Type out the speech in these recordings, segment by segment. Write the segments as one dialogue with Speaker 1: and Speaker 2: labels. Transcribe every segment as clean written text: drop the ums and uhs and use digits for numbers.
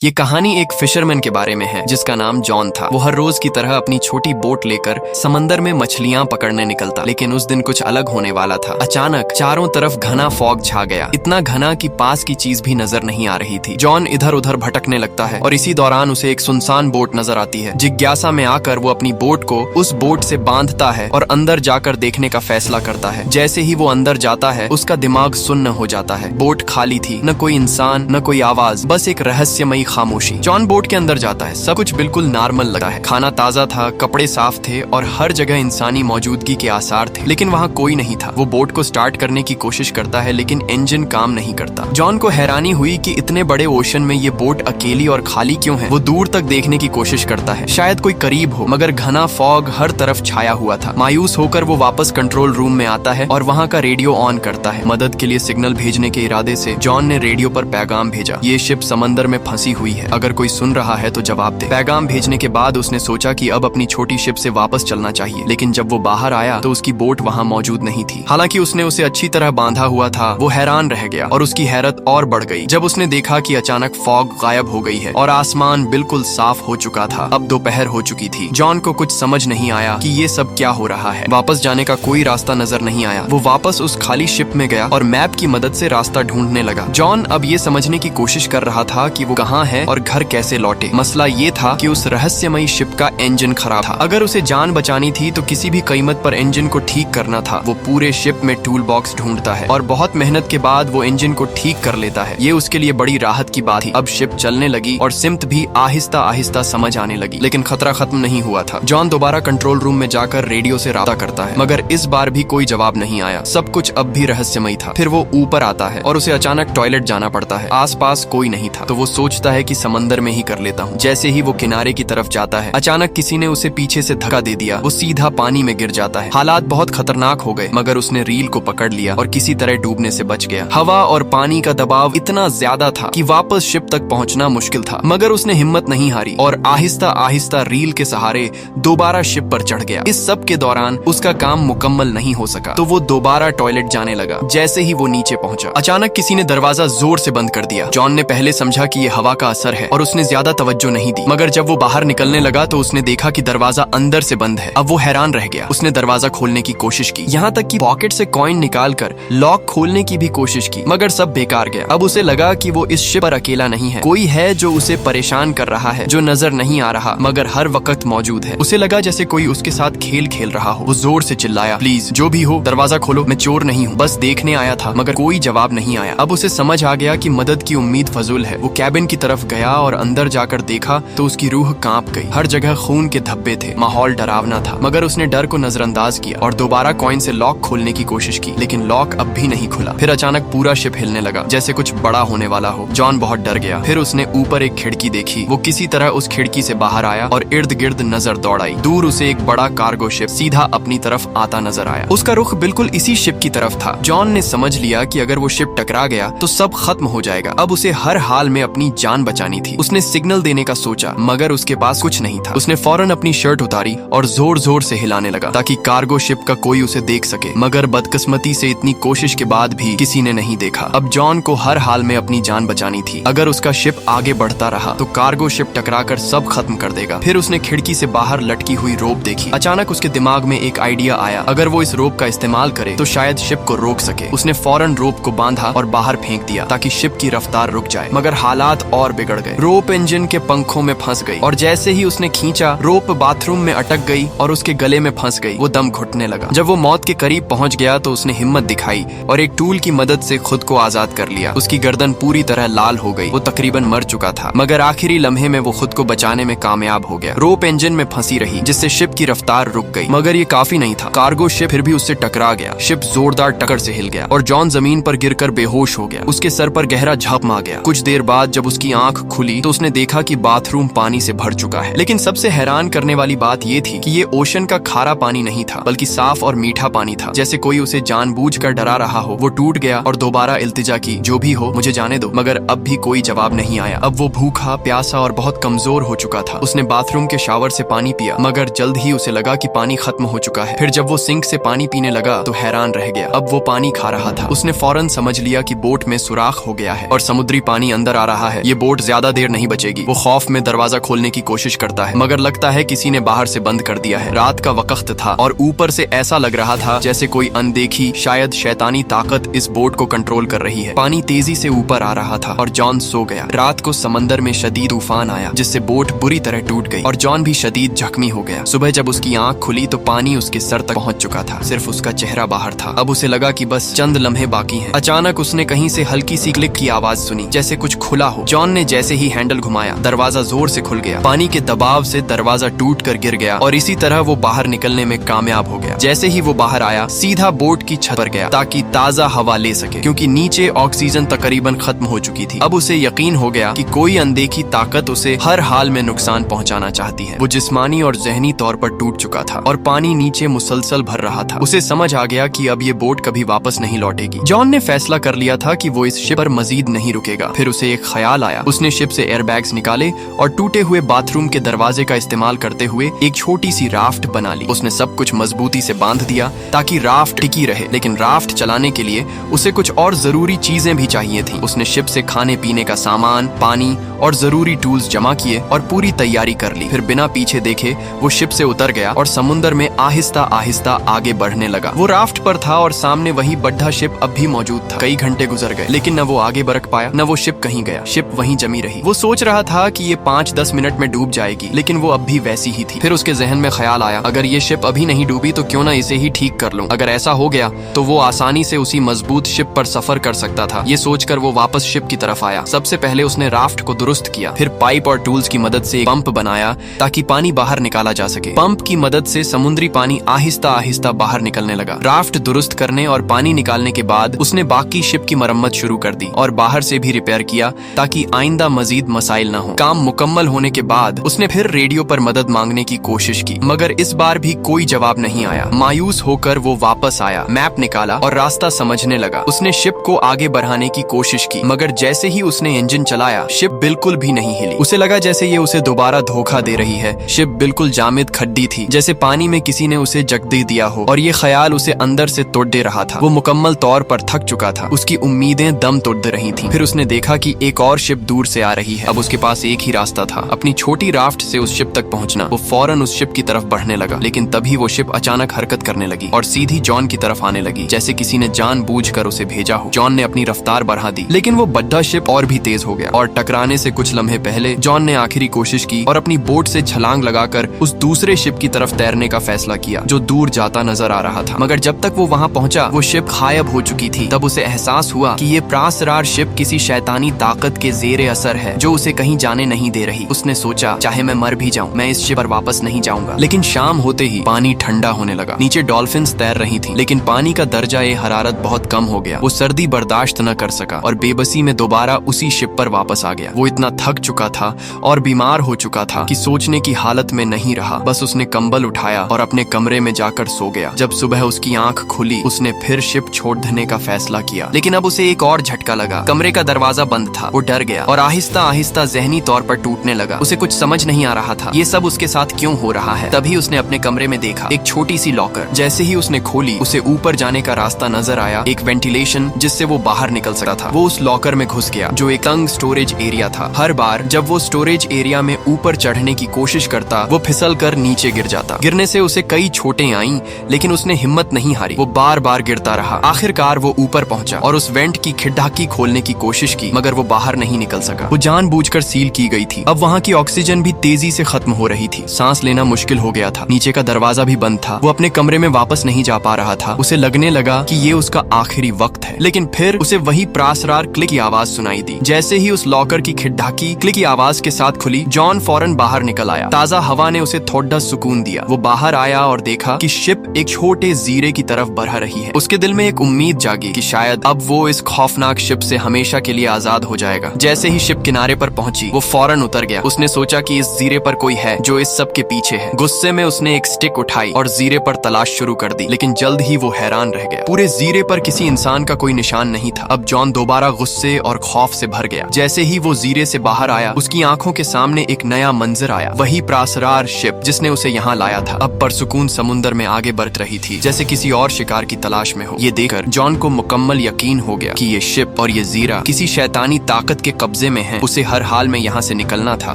Speaker 1: ये कहानी एक फिशरमैन के बारे में है जिसका नाम जॉन था। वो हर रोज की तरह अपनी छोटी बोट लेकर समंदर में मछलियां पकड़ने निकलता, लेकिन उस दिन कुछ अलग होने वाला था। अचानक चारों तरफ घना फॉग छा गया, इतना घना कि पास की चीज भी नजर नहीं आ रही थी। जॉन इधर उधर भटकने लगता है और इसी दौरान उसे एक सुनसान बोट नजर आती है। जिज्ञासा में आकर वो अपनी बोट को उस बोट से बांधता है और अंदर जाकर देखने का फैसला करता है। जैसे ही वो अंदर जाता है उसका दिमाग सुन्न हो जाता है। बोट खाली थी, न कोई इंसान न कोई आवाज, बस एक रहस्यमयी खामोशी। जॉन बोट के अंदर जाता है, सब कुछ बिल्कुल नॉर्मल लगा है। खाना ताजा था, कपड़े साफ थे और हर जगह इंसानी मौजूदगी के आसार थे, लेकिन वहाँ कोई नहीं था। वो बोट को स्टार्ट करने की कोशिश करता है लेकिन इंजन काम नहीं करता। जॉन को हैरानी हुई कि इतने बड़े ओशन में ये बोट अकेली और खाली क्यों है। वो दूर तक देखने की कोशिश करता है, शायद कोई करीब हो, मगर घना फॉग हर तरफ छाया हुआ था। मायूस होकर वो वापस कंट्रोल रूम में आता है और वहाँ का रेडियो ऑन करता है। मदद के लिए सिग्नल भेजने के इरादे से जॉन ने रेडियो पर पैगाम भेजा, ये शिप समंदर में फंसी हुई है, अगर कोई सुन रहा है तो जवाब दे। पैगाम भेजने के बाद उसने सोचा कि अब अपनी छोटी शिप से वापस चलना चाहिए, लेकिन जब वो बाहर आया तो उसकी बोट वहाँ मौजूद नहीं थी। हालांकि उसने उसे अच्छी तरह बांधा हुआ था। वो हैरान रह गया और उसकी हैरत और बढ़ गई जब उसने देखा कि अचानक फॉग गायब हो गई है और आसमान बिल्कुल साफ हो चुका था। अब दोपहर हो चुकी थी। जॉन को कुछ समझ नहीं आया कि ये सब क्या हो रहा है। वापस जाने का कोई रास्ता नजर नहीं आया। वो वापस उस खाली शिप में गया और मैप की मदद से रास्ता ढूंढने लगा। जॉन अब ये समझने की कोशिश कर रहा था कि वो कहाँ है और घर कैसे लौटे। मसला ये था कि उस रहस्यमयी शिप का इंजन खराब था। अगर उसे जान बचानी थी तो किसी भी कीमत पर इंजन को ठीक करना था। वो पूरे शिप में टूल बॉक्स ढूंढता है और बहुत मेहनत के बाद वो इंजन को ठीक कर लेता है। ये उसके लिए बड़ी राहत की बात थी। अब शिप चलने लगी और सिमत भी आहिस्ता आहिस्ता समझ आने लगी, लेकिन खतरा खत्म नहीं हुआ था। जॉन दोबारा कंट्रोल रूम में जाकर रेडियो से राब्ता करता है, मगर इस बार भी कोई जवाब नहीं आया। सब कुछ अब भी रहस्यमयी था। फिर वो ऊपर आता है और उसे अचानक टॉयलेट जाना पड़ता है। आसपास कोई नहीं था तो वो सोचता है कि समंदर में ही कर लेता हूँ। जैसे ही वो किनारे की तरफ जाता है, अचानक किसी ने उसे पीछे से धक्का दे दिया। वो सीधा पानी में गिर जाता है। हालात बहुत खतरनाक हो गए, मगर उसने रील को पकड़ लिया और किसी तरह डूबने से बच गया। हवा और पानी का दबाव इतना ज्यादा था कि वापस शिप तक पहुंचना मुश्किल था, मगर उसने हिम्मत नहीं हारी और आहिस्ता आहिस्ता रील के सहारे दोबारा शिप पर चढ़ गया। इस सब के दौरान उसका काम मुकम्मल नहीं हो सका तो वो दोबारा टॉयलेट जाने लगा। जैसे ही वो नीचे पहुंचा, अचानक किसी ने दरवाजा जोर से बंद कर दिया। जॉन ने पहले समझा कि ये हवा का असर है और उसने ज्यादा तवज्जो नहीं दी, मगर जब वो बाहर निकलने लगा तो उसने देखा कि दरवाजा अंदर से बंद है। अब वो हैरान रह गया। उसने दरवाजा खोलने की कोशिश की, यहाँ तक कि पॉकेट से कॉइन निकालकर लॉक खोलने की भी कोशिश की, मगर सब बेकार गया। अब उसे लगा कि वो इस शिप पर अकेला नहीं है, कोई है जो उसे परेशान कर रहा है, जो नजर नहीं आ रहा मगर हर वक्त मौजूद है। उसे लगा जैसे कोई उसके साथ खेल खेल रहा हो। वो जोर से चिल्लाया, प्लीज जो भी हो दरवाजा खोलो, मैं चोर नहीं हूँ, बस देखने आया था। मगर कोई जवाब नहीं आया। अब उसे समझ आ गया कि मदद की उम्मीद फजूल है। वो कैबिन की तरफ गया और अंदर जाकर देखा तो उसकी रूह कांप गई। हर जगह खून के धब्बे थे, माहौल डरावना था, मगर उसने डर को नजरअंदाज किया और दोबारा कॉइन से लॉक खोलने की कोशिश की, लेकिन लॉक अब भी नहीं खुला। फिर अचानक पूरा शिप हिलने लगा जैसे कुछ बड़ा होने वाला हो। जॉन बहुत डर गया। फिर उसने ऊपर एक खिड़की देखी। वो किसी तरह उस खिड़की से बाहर आया और इर्द गिर्द नजर दौड़ाई। दूर उसे एक बड़ा कार्गो शिप सीधा अपनी तरफ आता नजर आया। उसका रुख बिल्कुल इसी शिप की तरफ था। जॉन ने समझ लिया कि अगर वो शिप टकरा गया तो सब खत्म हो जाएगा। अब उसे हर हाल में अपनी जान बचानी थी। उसने सिग्नल देने का सोचा, मगर उसके पास कुछ नहीं था। उसने फौरन अपनी शर्ट उतारी और जोर जोर से हिलाने लगा ताकि कार्गो शिप का कोई उसे देख सके, मगर बदकिस्मती से इतनी कोशिश के बाद भी किसी ने नहीं देखा। अब जॉन को हर हाल में अपनी जान बचानी थी। अगर उसका शिप आगे बढ़ता रहा तो कार्गो शिप टकराकर सब खत्म कर देगा। फिर उसने खिड़की से बाहर लटकी हुई रोप देखी। अचानक उसके दिमाग में एक आइडिया आया, अगर वो इस रोप का इस्तेमाल करे तो शायद शिप को रोक सके। उसने फौरन रोप को बांधा और बाहर फेंक दिया ताकि शिप की रफ्तार रुक जाए, मगर हालात और बिगड़ गए। रोप इंजन के पंखों में फंस गई और जैसे ही उसने खींचा, रोप बाथरूम में अटक गई और उसके गले में फंस गई। वो दम घुटने लगा। जब वो मौत के करीब पहुंच गया तो उसने हिम्मत दिखाई और एक टूल की मदद से खुद को आजाद कर लिया। उसकी गर्दन पूरी तरह लाल हो गई। वो तकरीबन मर चुका था, मगर आखिरी लम्हे में वो खुद को बचाने में कामयाब हो गया। रोप इंजन में फंसी रही जिससे शिप की रफ्तार रुक गई, मगर ये काफी नहीं था। कार्गो शिप फिर भी उससे टकरा गया। शिप जोरदार टक्कर से हिल गया और जॉन जमीन पर गिरकर बेहोश हो गया। उसके सर पर गहरा झपम आ गया। कुछ देर बाद जब उसकी आंख खुली तो उसने देखा कि बाथरूम पानी से भर चुका है। लेकिन सबसे हैरान करने वाली बात ये थी कि ये ओशन का खारा पानी नहीं था, बल्कि साफ और मीठा पानी था, जैसे कोई उसे जानबूझकर डरा रहा हो। वो टूट गया और दोबारा इल्तिजा की, जो भी हो मुझे जाने दो, मगर अब भी कोई जवाब नहीं आया। अब वो भूखा, प्यासा और बहुत कमजोर हो चुका था। उसने बाथरूम के शावर से पानी पिया, मगर जल्द ही उसे लगा कि पानी खत्म हो चुका है। फिर जब वो सिंक से पानी पीने लगा तो हैरान रह गया। अब वो पानी खा रहा था। उसने फौरन समझ लिया कि बोट में सुराख हो गया है और समुद्री पानी अंदर आ रहा है। ये बोट बोट ज्यादा देर नहीं बचेगी। वो खौफ में दरवाजा खोलने की कोशिश करता है, मगर लगता है किसी ने बाहर से बंद कर दिया है। रात का वक्त था और ऊपर से ऐसा लग रहा था जैसे कोई अनदेखी शायद शैतानी ताकत इस बोट को कंट्रोल कर रही है। पानी तेजी से ऊपर आ रहा था और जॉन सो गया। रात को समंदर में शदीद तूफान आया जिससे बोट बुरी तरह टूट गई और जॉन भी शदीद जख्मी हो गया। सुबह जब उसकी आंख खुली तो पानी उसके सर तक पहुंच चुका था, सिर्फ उसका चेहरा बाहर था। अब उसे लगा कि बस चंद लम्हे बाकी हैं। अचानक उसने कहीं से हल्की सी क्लिक की आवाज सुनी, जैसे कुछ खुला हो। जॉन ने जैसे ही हैंडल घुमाया, दरवाजा जोर से खुल गया। पानी के दबाव से दरवाजा टूट कर गिर गया और इसी तरह वो बाहर निकलने में कामयाब हो गया। जैसे ही वो बाहर आया, सीधा बोट की छत पर गया ताकि ताजा हवा ले सके, क्योंकि नीचे ऑक्सीजन तकरीबन खत्म हो चुकी थी। अब उसे यकीन हो गया कि कोई अनदेखी ताकत उसे हर हाल में नुकसान पहुंचाना चाहती है। वो जिस्मानी और जहनी तौर पर टूट चुका था और पानी नीचे मुसलसल भर रहा था। उसे समझ आ गया कि अब ये बोट कभी वापस नहीं लौटेगी। जॉन ने फैसला कर लिया था कि वो इस शिप पर मजीद नहीं रुकेगा। फिर उसे एक ख्याल आया। उसने शिप से एयरबैग्स निकाले और टूटे हुए बाथरूम के दरवाजे का इस्तेमाल करते हुए एक छोटी सी राफ्ट बना ली। उसने सब कुछ मजबूती से बांध दिया ताकि राफ्ट टिकी रहे, लेकिन राफ्ट चलाने के लिए उसे कुछ और जरूरी चीजें भी चाहिए थी। उसने शिप से खाने पीने का सामान, पानी और जरूरी टूल्स जमा किए और पूरी तैयारी कर ली। फिर बिना पीछे देखे वो शिप से उतर गया और समुद्र में आहिस्ता आहिस्ता आगे बढ़ने लगा। वो राफ्ट पर था और सामने वही बड्ढा शिप अब भी मौजूद था। कई घंटे गुजर गए लेकिन न वो आगे बढ़ पाया, न वो शिप कहीं गया। शिप वहीं जमी रही। वो सोच रहा था कि ये 5-10 मिनट में डूब जाएगी, लेकिन वो अब भी वैसी ही थी। फिर उसके जहन में ख्याल आया, अगर ये शिप अभी नहीं डूबी तो क्यों ना इसे ही ठीक कर लूं। अगर ऐसा हो गया तो वो आसानी से उसी मजबूत शिप पर सफर कर सकता था। ये सोचकर वो वापस शिप की तरफ आया। सबसे पहले उसने राफ्ट को दुरुस्त किया, फिर पाइप और टूल्स की मदद से एक पंप बनाया ताकि पानी बाहर निकाला जा सके। पंप की मदद से समुद्री पानी आहिस्ता आहिस्ता बाहर निकलने लगा। राफ्ट दुरुस्त करने और पानी निकालने के बाद उसने बाकी शिप की मरम्मत शुरू कर दी और बाहर से भी रिपेयर किया ताकि आइंदा मजीद मसाइल न हो। काम मुकम्मल होने के बाद उसने फिर रेडियो पर मदद मांगने की कोशिश की, मगर इस बार भी कोई जवाब नहीं आया। मायूस होकर वो वापस आया, मैप निकाला और रास्ता समझने लगा। उसने शिप को आगे बढ़ाने की कोशिश की, मगर जैसे ही उसने इंजन चलाया, शिप बिल्कुल भी नहीं हिली। उसे लगा जैसे ये उसे दोबारा धोखा दे रही है। शिप बिल्कुल जामिद खड्डी थी, जैसे पानी में किसी ने उसे जकदे दिया हो, और ये ख्याल उसे अंदर से तोड़ दे रहा था। वो मुकम्मल तौर पर थक चुका था। उसकी उम्मीदें दम तोड़ रही थीं। फिर उसने देखा कि एक और शिप दूर से आ रही है। अब उसके पास एक ही रास्ता था, अपनी छोटी राफ्ट से उस शिप तक पहुंचना। वो फौरन उस शिप की तरफ बढ़ने लगा, लेकिन तभी वो शिप अचानक हरकत करने लगी और सीधी जॉन की तरफ आने लगी, जैसे किसी ने जानबूझकर उसे भेजा हो। जॉन ने अपनी रफ्तार बढ़ा दी, लेकिन वो बड्ढा शिप और भी तेज हो गया और टकराने से कुछ लम्हे पहले जॉन ने आखिरी कोशिश की और अपनी बोट से छलांग लगाकर उस दूसरे शिप की तरफ तैरने का फैसला किया जो दूर जाता नजर आ रहा था। मगर जब तक वो वहां पहुंचा, वो शिप गायब हो चुकी थी। तब उसे एहसास हुआ कि ये प्रासरार शिप किसी शैतानी ताकत के जेरे असर है जो उसे कहीं जाने नहीं दे रही। उसने सोचा, चाहे मैं मर भी जाऊं, मैं इस शिप पर वापस नहीं जाऊंगा। लेकिन शाम होते ही पानी ठंडा होने लगा। नीचे डॉल्फिन्स तैर रही थी, लेकिन पानी का दर्जा ए हरारत बहुत कम हो गया। वो सर्दी बर्दाश्त न कर सका और बेबसी में दोबारा उसी शिप पर वापस आ गया। वो इतना थक चुका था और बीमार हो चुका था कि सोचने की हालत में नहीं रहा। बस उसने कंबल उठाया और अपने कमरे में जाकर सो गया। जब सुबह उसकी आंख खुली, उसने फिर शिप छोड़ने का फैसला किया, लेकिन अब उसे एक और झटका लगा। कमरे का दरवाजा बंद था। वो डर गया और आहिस्ता आहिस्ता जहनी तौर पर टूटने लगा। उसे कुछ समझ नहीं आ रहा था, ये सब उसके साथ क्यों हो रहा है। तभी उसने अपने कमरे में देखा एक छोटी सी लॉकर। जैसे ही उसने खोली, उसे ऊपर जाने का रास्ता नजर आया, एक वेंटिलेशन जिससे वो बाहर निकल सकता था। वो उस लॉकर में घुस गया जो एक तंग स्टोरेज एरिया था। हर बार जब वो स्टोरेज एरिया में ऊपर चढ़ने की कोशिश करता, वो फिसल कर नीचे गिर जाता। गिरने से उसे कई चोटें आईं, लेकिन उसने हिम्मत नहीं हारी। वो बार बार गिरता रहा। आखिरकार वो ऊपर पहुंचा और उस वेंट की खिड़की खोलने की कोशिश की, मगर वो बाहर नहीं निकल सका। वो जानबूझकर सील की गई थी। अब वहाँ की ऑक्सीजन भी तेजी से खत्म हो रही थी। सांस लेना मुश्किल हो गया था। नीचे का दरवाजा भी बंद था। वो अपने कमरे में वापस नहीं जा पा रहा था। उसे लगने लगा कि ये उसका आखिरी वक्त है। लेकिन फिर उसे वही प्रासरार क्लिक की आवाज सुनाई दी। जैसे ही उस लॉकर की खिड़की क्लिक की आवाज के साथ खुली, जॉन फौरन बाहर निकल आया। ताजा हवा ने उसे थोड़ा सुकून दिया। वो बाहर आया और देखा कि शिप एक छोटे जीरे की तरफ बढ़ रही है। उसके दिल में एक उम्मीद जागी कि शायद अब वो इस खौफनाक शिप से हमेशा के लिए आजाद हो जाएगा। जैसे ही शिप किनारे पर पहुंची, वो फौरन उतर गया। उसने सोचा कि इस जीरे पर कोई है जो इस सब के पीछे है। गुस्से में उसने एक स्टिक उठाई और जीरे पर तलाश शुरू कर दी, लेकिन जल्द ही वो हैरान रह गया। पूरे जीरे पर किसी इंसान का कोई निशान नहीं था। अब जॉन दोबारा गुस्से और खौफ से भर गया। जैसे ही वो जीरे से बाहर आया, उसकी आंखों के सामने एक नया मंजर आया। वही प्रासरार शिप जिसने उसे यहाँ लाया था, अब परसुकून समुद्र में आगे बढ़ रही थी, जैसे किसी और शिकार की तलाश में हो। ये देखकर जॉन को मुकम्मल यकीन हो गया कि ये शिप और ये जीरा किसी शैतानी ताकत के कब्जे कब्जे में है, उसे हर हाल में यहाँ से निकलना था।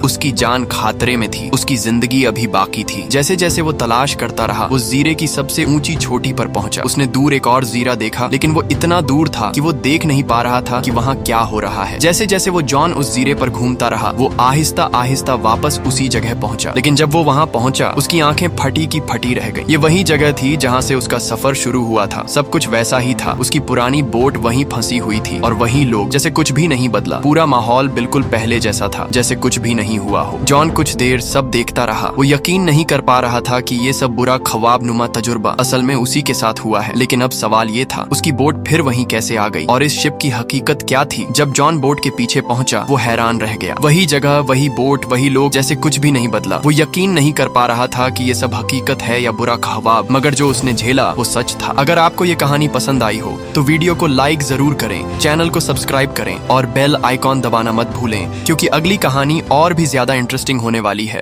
Speaker 1: उसकी जान खतरे में थी, उसकी जिंदगी अभी बाकी थी। जैसे जैसे वो तलाश करता रहा, वो जीरे की सबसे ऊंची चोटी पर पहुंचा। उसने दूर एक और जीरा देखा, लेकिन वो इतना दूर था कि वो देख नहीं पा रहा था कि वहाँ क्या हो रहा है। जैसे जैसे वो जॉन उस जीरे पर घूमता रहा, वो आहिस्ता आहिस्ता वापस उसी जगह पहुंचा। लेकिन जब वो वहाँ पहुंचा, उसकी आंखें फटी की फटी रह गई। ये वही जगह थी जहाँ से उसका सफर शुरू हुआ था। सब कुछ वैसा ही था। उसकी पुरानी बोट वहीं फंसी हुई थी और वही लोग, जैसे कुछ भी नहीं बदला। पूरा माहौल बिल्कुल पहले जैसा था, जैसे कुछ भी नहीं हुआ हो। जॉन कुछ देर सब देखता रहा। वो यकीन नहीं कर पा रहा था कि ये सब बुरा ख्वाब नुमा तजुर्बा असल में उसी के साथ हुआ है। लेकिन अब सवाल ये था, उसकी बोट फिर वहीं कैसे आ गई और इस शिप की हकीकत क्या थी? जब जॉन बोट के पीछे पहुंचा, वो हैरान रह गया। वही जगह, वही बोट, वही लोग, जैसे कुछ भी नहीं बदला। वो यकीन नहीं कर पा रहा था कि ये सब हकीकत है या बुरा ख्वाब, मगर जो उसने झेला वो सच था। अगर आपको ये कहानी पसंद आई हो तो वीडियो को लाइक जरूर करें, चैनल को सब्सक्राइब करें और बेल आइकॉन दबाना मत भूलें, क्योंकि अगली कहानी और भी ज्यादा इंटरेस्टिंग होने वाली है।